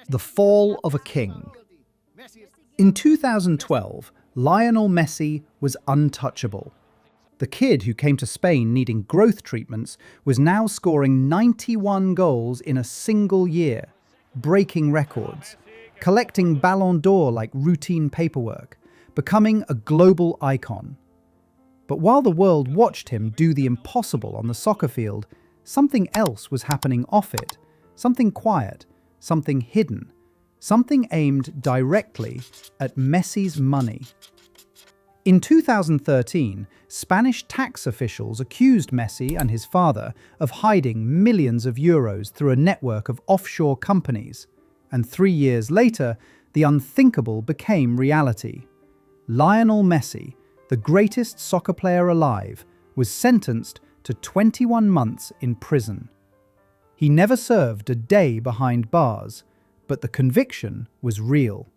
The fall of a king. In 2012, Lionel Messi was untouchable. The kid who came to Spain needing growth treatments was now scoring 91 goals in a single year, breaking records, collecting Ballon d'Or like routine paperwork, becoming a global icon. But while the world watched him do the impossible on the soccer field, something else was happening off it, something quiet, something hidden, something aimed directly at Messi's money. In 2013, Spanish tax officials accused Messi and his father of hiding millions of euros through a network of offshore companies. And 3 years later, the unthinkable became reality. Lionel Messi, the greatest soccer player alive, was sentenced to 21 months in prison. He never served a day behind bars, but the conviction was real.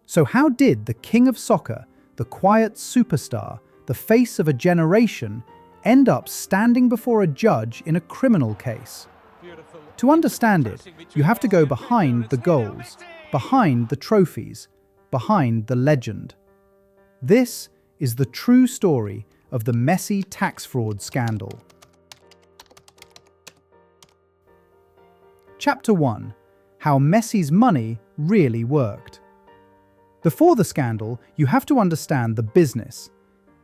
So how did the king of soccer, the quiet superstar, the face of a generation, end up standing before a judge in a criminal case? To understand it, you have to go behind the goals, behind the trophies, behind the legend. This is the true story of the Messi tax fraud scandal. Chapter 1. How Messi's money really worked. Before the scandal, you have to understand the business.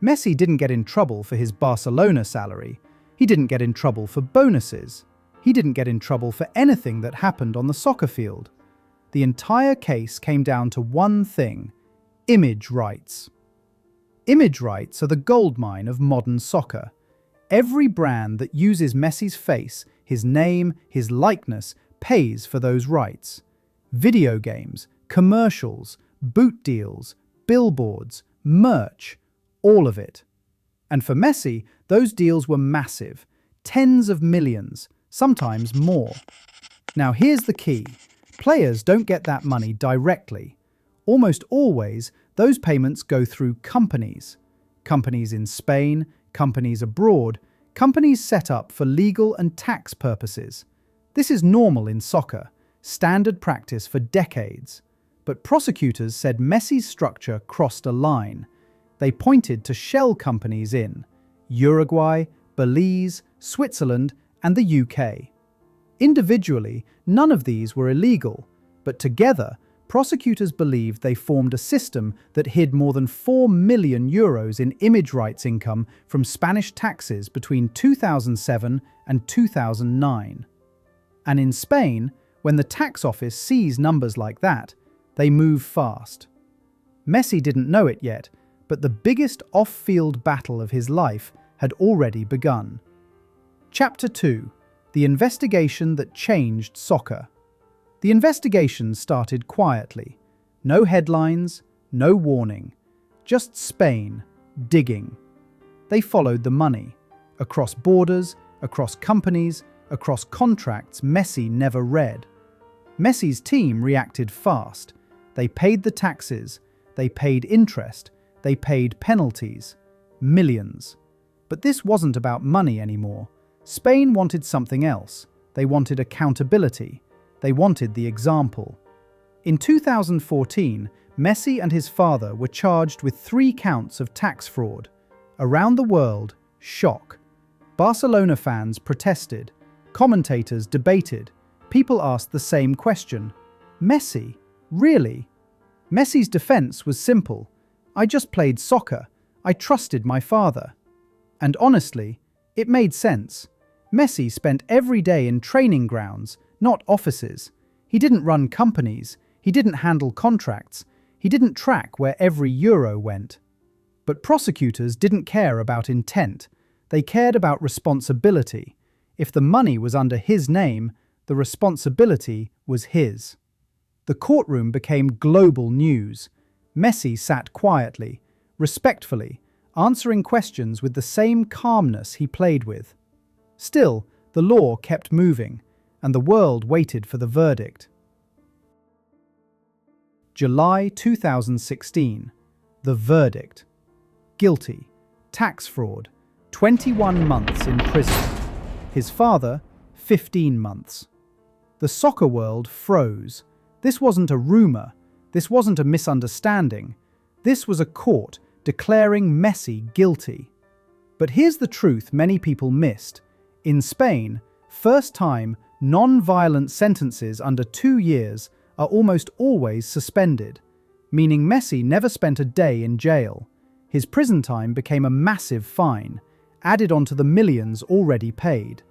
Messi didn't get in trouble for his Barcelona salary. He didn't get in trouble for bonuses. He didn't get in trouble for anything that happened on the soccer field. The entire case came down to one thing: image rights. Image rights are the goldmine of modern soccer. Every brand that uses Messi's face, his name, his likeness, pays for those rights. Video games, commercials, boot deals, billboards, merch, all of it. And for Messi, those deals were massive, tens of millions, sometimes more. Now here's the key. Players don't get that money directly. Almost always, those payments go through companies. Companies in Spain, companies abroad, companies set up for legal and tax purposes. This is normal in soccer, standard practice for decades. But prosecutors said Messi's structure crossed a line. They pointed to shell companies in Uruguay, Belize, Switzerland, and the UK. Individually, none of these were illegal, but together, prosecutors believed they formed a system that hid more than €4 million in image rights income from Spanish taxes between 2007 and 2009. And in Spain, when the tax office sees numbers like that, they move fast. Messi didn't know it yet, but the biggest off-field battle of his life had already begun. Chapter 2. The investigation that changed soccer. The investigation started quietly. No headlines, no warning. Just Spain, digging. They followed the money. Across borders, across companies, across contracts Messi never read. Messi's team reacted fast. They paid the taxes, they paid interest, they paid penalties. Millions. But this wasn't about money anymore. Spain wanted something else. They wanted accountability. They wanted the example. In 2014, Messi and his father were charged with 3 counts of tax fraud. Around the world, shock. Barcelona fans protested. Commentators debated. People asked the same question. Messi? Really? Messi's defense was simple. I just played soccer. I trusted my father. And honestly, it made sense. Messi spent every day in training grounds, not offices. He didn't run companies. He didn't handle contracts. He didn't track where every euro went. But prosecutors didn't care about intent. They cared about responsibility. If the money was under his name, the responsibility was his. The courtroom became global news. Messi sat quietly, respectfully, answering questions with the same calmness he played with. Still, the law kept moving, and the world waited for the verdict. July 2016. The verdict. Guilty. Tax fraud. 21 months in prison. His father, 15 months. The soccer world froze. This wasn't a rumor. This wasn't a misunderstanding. This was a court declaring Messi guilty. But here's the truth many people missed. In Spain, first-time, non-violent sentences under 2 years are almost always suspended, meaning Messi never spent a day in jail. His prison time became a massive fine, added onto the millions already paid.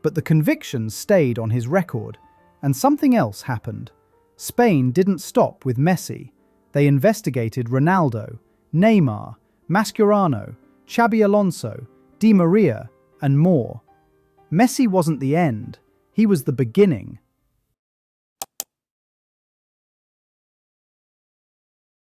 But the convictions stayed on his record, and something else happened. Spain didn't stop with Messi. They investigated Ronaldo, Neymar, Mascherano, Xabi Alonso, Di Maria, and more. Messi wasn't the end. He was the beginning.